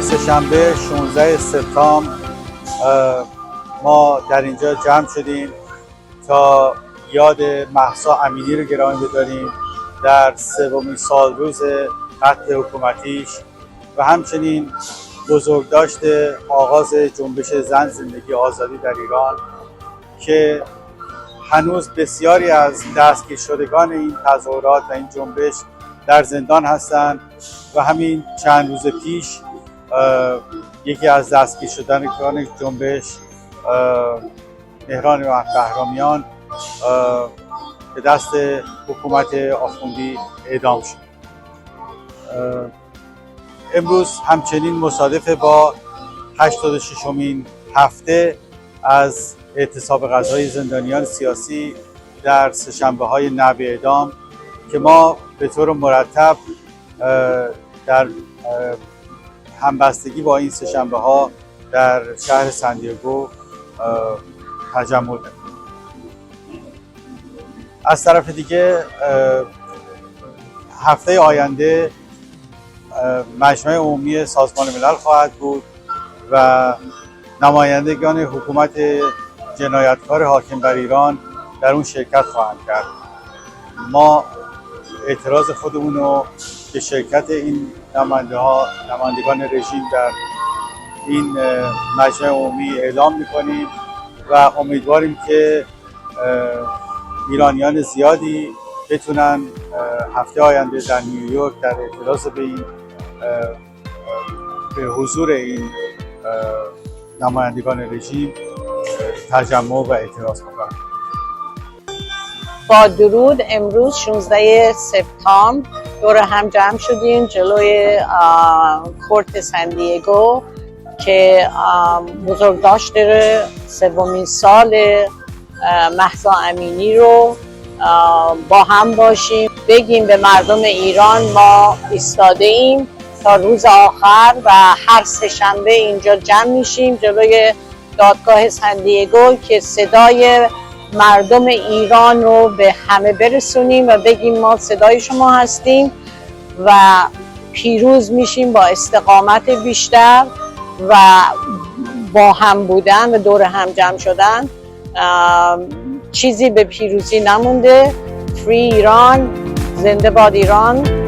سه‌شنبه 16 سپتامبر ما در اینجا جمع شدیم تا یاد مهسا امینی رو گرامی بداریم در سومین سالروز قتل حکومتیش و همچنین بزرگداشت آغاز جنبش زن زندگی آزادی در ایران که هنوز بسیاری از دستگیر شدگان این تظاهرات و این جنبش در زندان هستند و همین چند روز پیش یکی از دستگیر شدگان جنبش مهران بهرامیان به دست حکومت آخوندی اعدام شد. امروز همچنین مصادف با 86مین هفته از اعتصاب غذایی زندانیان سیاسی در سه‌شنبه‌های نبع اعدام که ما به طور مرتب در همبستگی با این سه‌شنبه‌ها در شهر سندیگو تجمع داریم. از طرف دیگه هفته آینده مجمع عمومی سازمان ملل خواهد بود و نمایندگان حکومت جنایتکار حاکم بر ایران در اون شرکت خواهند کرد. ما اعتراض خودمون رو به شرکت این نمایندگان رژیم در این مجمع عمومی اعلام می‌کنیم و امیدواریم که ایرانیان زیادی بتونن هفته آینده در نیویورک در اعتراض به این به حضور این نمایندگان رژیم تجمع و اعتراض بکنن. با درود امروز 16 سپتامبر دور هم جمع شدیم جلوی کورت سندیگو که بزرگداشت سومین سال مهسا امینی رو با هم باشیم، بگیم به مردم ایران ما ایستاده ایم تا روز آخر و هر سه‌شنبه اینجا جمع میشیم جلوی دادگاه سندیگو که صدای مردم ایران رو به همه برسونیم و بگیم ما صدای شما هستیم و پیروز میشیم با استقامت بیشتر و با هم بودن و دور هم جمع شدن. چیزی به پیروزی نمونده. فری ایران، زنده باد ایران.